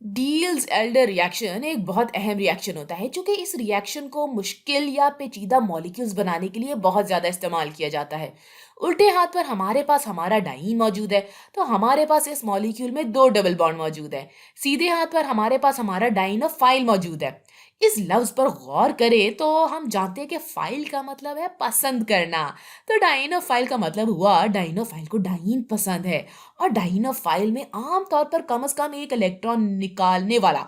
Deals Elder reaction एक बहुत अहम रिएक्शन होता है क्योंकि इस रिएक्शन को मुश्किल या पेचीदा मॉलिक्यूल्स बनाने के लिए बहुत ज़्यादा इस्तेमाल किया जाता है। उल्टे हाथ पर हमारे पास हमारा डाइन मौजूद है, तो हमारे पास इस मॉलिक्यूल में दो डबल बॉन्ड मौजूद है। सीधे हाथ पर हमारे पास हमारा डाइनोफाइल मौजूद है। इस लफ्ज़ पर गौर करें तो हम जानते हैं कि फाइल का मतलब है पसंद करना। तो डाइनोफाइल का मतलब हुआ डाइनोफाइल को डाइन पसंद है। और डाइनोफाइल में आमतौर पर कम से कम एक इलेक्ट्रॉन निकालने वाला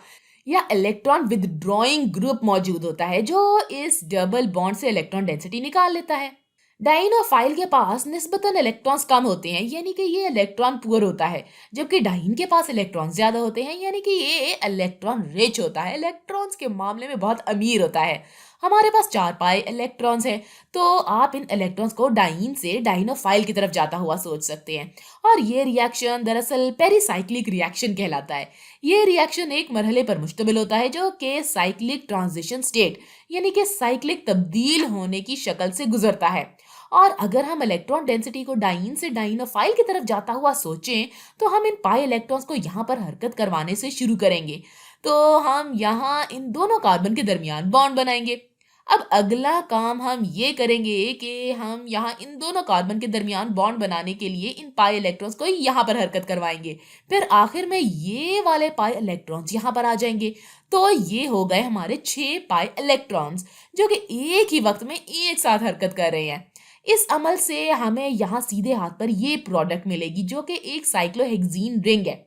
या इलेक्ट्रॉन विदड्रॉइंग ग्रुप मौजूद होता है जो इस डबल बॉन्ड से इलेक्ट्रॉन डेंसिटी निकाल लेता है। डाइनोफाइल के पास निस्बतन इलेक्ट्रॉन्स कम होते हैं, यानी कि ये इलेक्ट्रॉन पुअर होता है, जबकि डाइन के पास इलेक्ट्रॉन ज्यादा होते हैं, यानी कि ये इलेक्ट्रॉन रिच होता है, इलेक्ट्रॉन्स के मामले में बहुत अमीर होता है। हमारे पास 4 पाई इलेक्ट्रॉन्स हैं, तो आप इन इलेक्ट्रॉन्स को डाइन से डाइनोफाइल की तरफ जाता हुआ सोच सकते हैं। और ये रिएक्शन दरअसल पेरीसाइक्लिक रिएक्शन कहलाता है। ये रिएक्शन एक मरहले पर मुश्तमिल होता है जो कि साइक्लिक ट्रांजिशन स्टेट यानी कि साइक्लिक तब्दील होने की शक्ल से गुजरता है। और अगर हम इलेक्ट्रॉन डेंसिटी को डाइन से डाइनोफाइल की तरफ जाता हुआ सोचें, तो हम इन पाई इलेक्ट्रॉन्स को यहाँ पर हरकत करवाने से शुरू करेंगे। तो हम यहाँ इन दोनों कार्बन के दरमियान बॉन्ड बनाएंगे। अब अगला काम हम ये करेंगे कि हम यहाँ इन दोनों कार्बन के दरमियान बॉन्ड बनाने के लिए इन पाई इलेक्ट्रॉन्स को यहाँ पर हरकत करवाएंगे। फिर आखिर में ये वाले पाई इलेक्ट्रॉन्स यहाँ पर आ जाएंगे। तो ये हो गए हमारे 6 पाई इलेक्ट्रॉन्स जो कि एक ही वक्त में एक साथ हरकत कर रहे हैं। इस अमल से हमें यहाँ सीधे हाथ पर ये प्रोडक्ट मिलेगी जो कि एक साइक्लोहेक्सीन रिंग है।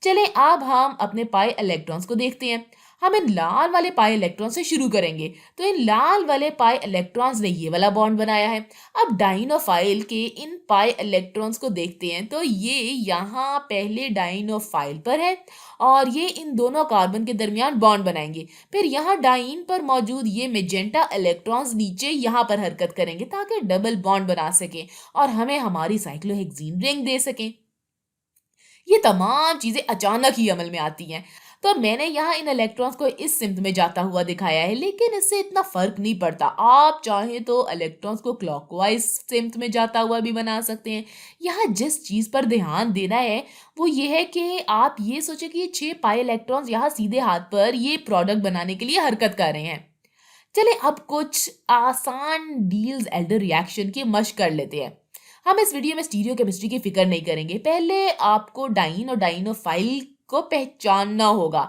चलें अब हम अपने पाई इलेक्ट्रॉन्स को देखते हैं। हम इन लाल वाले पाई इलेक्ट्रॉन से शुरू करेंगे। तो इन लाल वाले पाई इलेक्ट्रॉन्स ने ये वाला बॉन्ड बनाया है। अब डाइनोफाइल के इन पाई इलेक्ट्रॉन्स को देखते हैं, तो ये यहाँ पहले डाइनोफाइल पर है और ये इन दोनों कार्बन के दरमियान बॉन्ड बनाएंगे। फिर यहाँ डाइन पर मौजूद ये मेजेंटा इलेक्ट्रॉन्स नीचे यहाँ पर हरकत करेंगे ताकि डबल बॉन्ड बना सकें और हमें हमारी साइक्लोहेक्सीन रिंग दे सकें। ये तमाम चीजें अचानक ही अमल में आती हैं। तो मैंने यहाँ इन इलेक्ट्रॉन्स को इस सिमत में जाता हुआ दिखाया है, लेकिन इससे इतना फर्क नहीं पड़ता। आप चाहें तो इलेक्ट्रॉन्स को क्लॉकवाइज सिमत में जाता हुआ भी बना सकते हैं। यहाँ जिस चीज पर ध्यान देना है वो ये है कि आप ये सोचें कि ये 6 पाई इलेक्ट्रॉन्स यहाँ सीधे हाथ पर ये प्रोडक्ट बनाने के लिए हरकत कर रहे हैं। चले अब कुछ आसान डील्स एल्डर रिएक्शन की मशक कर लेते हैं। हम इस वीडियो में स्टीरियो केमिस्ट्री की फिक्र नहीं करेंगे। पहले आपको डाइन और डाइनोफाइल को पहचानना होगा।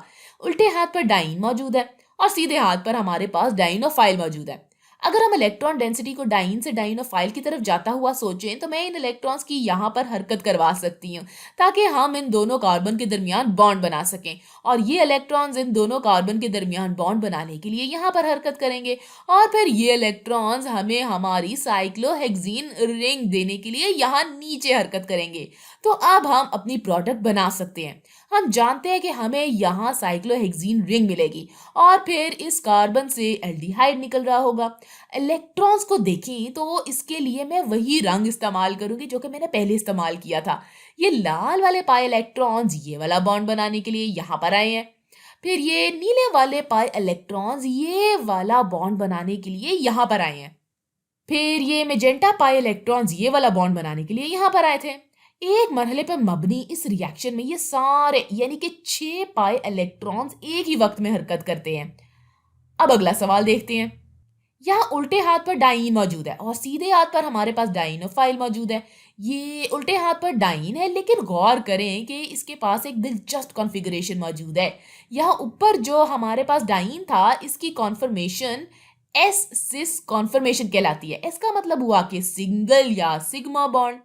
उल्टे हाथ पर डाइन मौजूद है और सीधे हाथ पर हमारे पास डाइनोफाइल मौजूद है। अगर हम इलेक्ट्रॉन डेंसिटी को डाइन से डाइनोफाइल की तरफ जाता हुआ सोचें, तो मैं इन इलेक्ट्रॉन्स की यहाँ पर हरकत करवा सकती हूँ ताकि हम इन दोनों कार्बन के दरमियान बॉन्ड बना सकें। और ये इलेक्ट्रॉन्स इन दोनों कार्बन के दरमियान बॉन्ड बनाने के लिए यहाँ पर हरकत करेंगे। और फिर ये इलेक्ट्रॉन्स हमें हमारी साइक्लोहेक्सीन रिंग देने के लिए यहाँ नीचे हरकत करेंगे। तो अब हम अपनी प्रोडक्ट बना सकते हैं। हम जानते हैं कि हमें यहाँ साइक्लोहेक्सीन रिंग मिलेगी और फिर इस कार्बन से एल्डिहाइड निकल रहा होगा। इलेक्ट्रॉन्स को देखें तो इसके लिए मैं वही रंग इस्तेमाल करूंगी जो कि मैंने पहले इस्तेमाल किया था। ये लाल वाले पाई इलेक्ट्रॉन्स ये वाला बॉन्ड बनाने के लिए यहाँ पर आए हैं। फिर ये नीले वाले पाई इलेक्ट्रॉन्स ये वाला बॉन्ड बनाने के लिए यहाँ पर आए हैं। फिर ये मेजेंटा पाई इलेक्ट्रॉन्स ये वाला बॉन्ड बनाने के लिए यहाँ पर आए थे। एक मरहले पर मबनी इस रिएक्शन में ये सारे यानी कि 6 पाई इलेक्ट्रॉन्स एक ही वक्त में हरकत करते हैं। अब अगला सवाल देखते हैं। यहाँ उल्टे हाथ पर डाइन मौजूद है और सीधे हाथ पर हमारे पास डाइनोफाइल मौजूद है। ये उल्टे हाथ पर डाइन है, लेकिन गौर करें कि इसके पास एक दिलचस्प कॉन्फ़िगरेशन मौजूद है। यहाँ ऊपर जो हमारे पास डाइन था इसकी कॉन्फर्मेशन एस सिस कॉन्फर्मेशन कहलाती है। इसका मतलब हुआ कि सिंगल या सिग्मा बॉन्ड।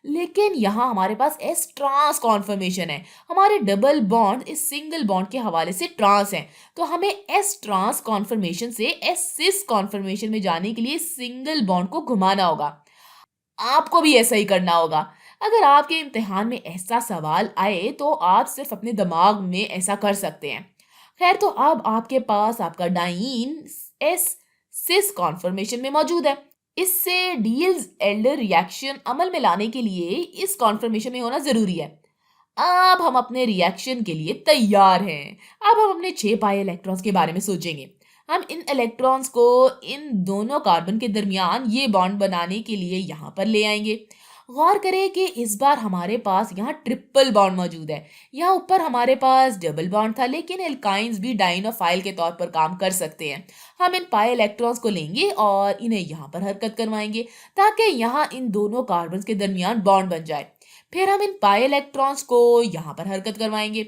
लेकिन यहाँ हमारे पास एस ट्रांस कॉन्फर्मेशन है। हमारे डबल बॉन्ड इस सिंगल बॉन्ड के हवाले से ट्रांस हैं, तो हमें एस ट्रांस कॉन्फर्मेशन से एस सिस कॉन्फर्मेशन में जाने के लिए सिंगल बॉन्ड को घुमाना होगा। आपको भी ऐसा ही करना होगा। अगर आपके इम्तिहान में ऐसा सवाल आए तो आप सिर्फ अपने दिमाग में ऐसा कर सकते हैं। खैर, तो अब आपके पास आपका डाइन एस सिस कॉन्फर्मेशन में मौजूद है। इससे डील्स एल्डर रिएक्शन अमल में लाने के लिए इस कॉन्फर्मेशन में होना जरूरी है। अब हम अपने रिएक्शन के लिए तैयार हैं। अब हम अपने 6 पाई इलेक्ट्रॉन्स के बारे में सोचेंगे। हम इन इलेक्ट्रॉन्स को इन दोनों कार्बन के दरमियान ये बॉन्ड बनाने के लिए यहाँ पर ले आएंगे गौर करें कि इस बार हमारे पास यहाँ ट्रिपल बॉन्ड मौजूद है। यहाँ ऊपर हमारे पास डबल बॉन्ड था, लेकिन एल्काइंस भी डाइनोफाइल के तौर पर काम कर सकते हैं। हम इन पाई इलेक्ट्रॉन्स को लेंगे और इन्हें यहाँ पर हरकत करवाएंगे ताकि यहाँ इन दोनों कार्बन के दरमियान बॉन्ड बन जाए। फिर हम इन पाई इलेक्ट्रॉन्स को यहाँ पर हरकत करवाएंगे।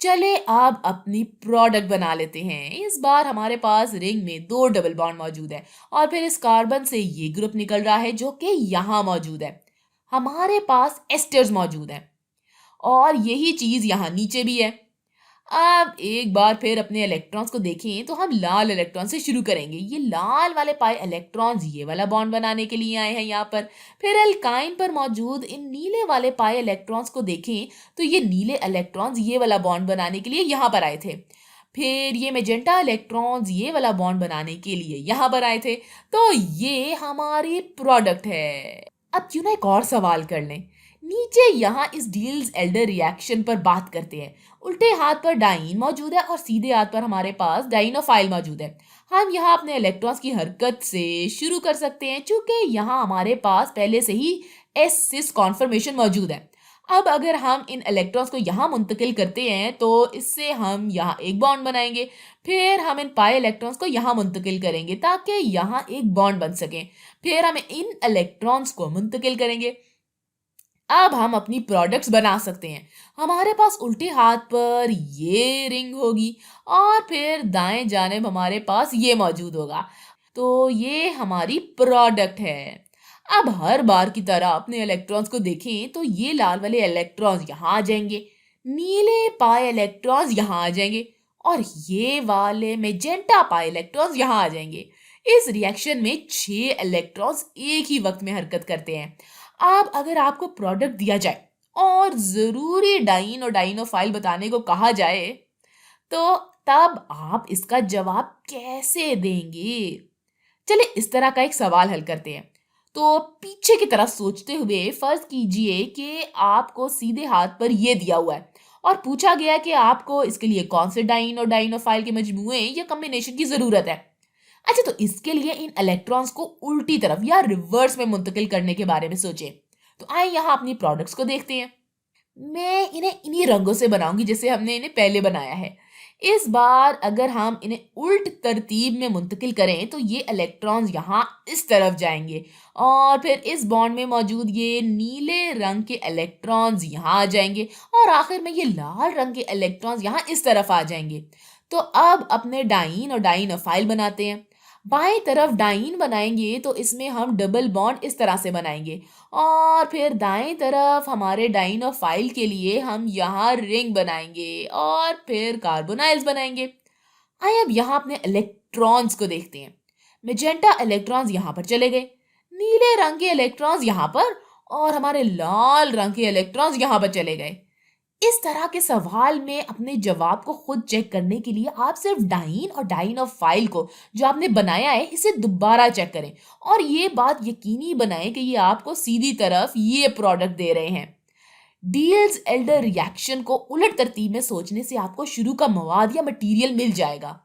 चले अब अपनी प्रोडक्ट बना लेते हैं। इस बार हमारे पास रिंग में दो डबल बॉन्ड मौजूद है और फिर इस कार्बन से ये ग्रुप निकल रहा है जो कि यहाँ मौजूद है। हमारे पास एस्टर्स मौजूद हैं और यही चीज यहाँ नीचे भी है। अब एक बार फिर अपने इलेक्ट्रॉन्स को देखें तो हम लाल इलेक्ट्रॉन से शुरू करेंगे। ये लाल वाले पाई इलेक्ट्रॉन्स ये वाला बॉन्ड बनाने के लिए आए हैं यहाँ पर। फिर एल्काइन पर मौजूद इन नीले वाले पाई इलेक्ट्रॉन्स को देखें तो ये नीले इलेक्ट्रॉन्स ये वाला बॉन्ड बनाने के लिए यहाँ पर आए थे। फिर ये मेजेंटा इलेक्ट्रॉन्स ये वाला बॉन्ड बनाने के लिए यहाँ पर आए थे। तो ये हमारी प्रोडक्ट है। अब क्यों ना एक और सवाल कर लें। नीचे यहाँ इस डील्स एल्डर रिएक्शन पर बात करते हैं। उल्टे हाथ पर डाइन मौजूद है और सीधे हाथ पर हमारे पास डाइनोफाइल मौजूद है। हम यहाँ अपने इलेक्ट्रॉन्स की हरकत से शुरू कर सकते हैं क्योंकि यहाँ हमारे पास पहले से ही एस सिस कॉन्फर्मेशन मौजूद है। अब अगर हम इन इलेक्ट्रॉन्स को यहाँ मुंतकिल करते हैं तो इससे हम यहाँ एक बॉन्ड बनाएंगे। फिर हम इन पाई इलेक्ट्रॉन्स को यहाँ मुंतकिल करेंगे ताकि यहाँ एक बॉन्ड बन सके। फिर हम इन इलेक्ट्रॉन्स को मुंतकिल करेंगे। अब हम अपनी प्रोडक्ट्स बना सकते हैं। हमारे पास उल्टे हाथ पर ये रिंग होगी और फिर दाएं जानिब हमारे पास ये मौजूद होगा। तो ये हमारी प्रोडक्ट है। अब हर बार की तरह अपने इलेक्ट्रॉन्स को देखें तो ये लाल वाले इलेक्ट्रॉन्स यहाँ आ जाएंगे, नीले पाई इलेक्ट्रॉन्स यहाँ आ जाएंगे और ये वाले मेजेंटा पाई इलेक्ट्रॉन्स यहाँ आ जाएंगे। इस रिएक्शन में 6 इलेक्ट्रॉन्स एक ही वक्त में हरकत करते हैं। अब अगर आपको प्रोडक्ट दिया जाए और जरूरी डाइन और डाइनोफाइल बताने को कहा जाए तो तब आप इसका जवाब कैसे देंगे? चलिए इस तरह का एक सवाल हल करते हैं। तो पीछे की तरफ सोचते हुए फर्ज कीजिए कि आपको सीधे हाथ पर यह दिया हुआ है और पूछा गया कि आपको इसके लिए कौन से डाइन और डाइनोफाइल के मजमूए या कॉम्बिनेशन की जरूरत है। अच्छा, तो इसके लिए इन इलेक्ट्रॉन्स को उल्टी तरफ या रिवर्स में मुंतकिल करने के बारे में सोचें। तो आइए यहाँ अपनी प्रोडक्ट्स को देखते हैं। मैं इन्हें इन्हीं रंगों से बनाऊंगी जैसे हमने इन्हें पहले बनाया है। इस बार अगर हम इन्हें उल्ट तरतीब में मुंतकिल करें तो ये इलेक्ट्रॉन्स यहाँ इस तरफ जाएंगे और फिर इस बॉन्ड में मौजूद ये नीले रंग के इलेक्ट्रॉन्स यहाँ आ जाएंगे और आखिर में ये लाल रंग के इलेक्ट्रॉन्स यहाँ इस तरफ आ जाएंगे। तो अब अपने डाइन और डाइनोफाइल बनाते हैं। बाएं तरफ डाइन बनाएंगे तो इसमें हम डबल बॉन्ड इस तरह से बनाएंगे और फिर दाएं तरफ हमारे डाइनोफाइल के लिए हम यहाँ रिंग बनाएंगे और फिर कार्बोनाइल्स बनाएंगे। आइए अब यहाँ अपने इलेक्ट्रॉन्स को देखते हैं। मेजेंटा इलेक्ट्रॉन्स यहाँ पर चले गए, नीले रंग के इलेक्ट्रॉन्स यहाँ पर और हमारे लाल रंग के इलेक्ट्रॉन्स यहाँ पर चले गए। इस तरह के सवाल में अपने जवाब को खुद चेक करने के लिए आप सिर्फ डाइन और डाइनोफाइल को जो आपने बनाया है इसे दोबारा चेक करें और ये बात यकीनी बनाएं कि ये आपको सीधी तरफ ये प्रोडक्ट दे रहे हैं। डील्स एल्डर रिएक्शन को उलट तरतीब में सोचने से आपको शुरू का मवाद या मटेरियल मिल जाएगा।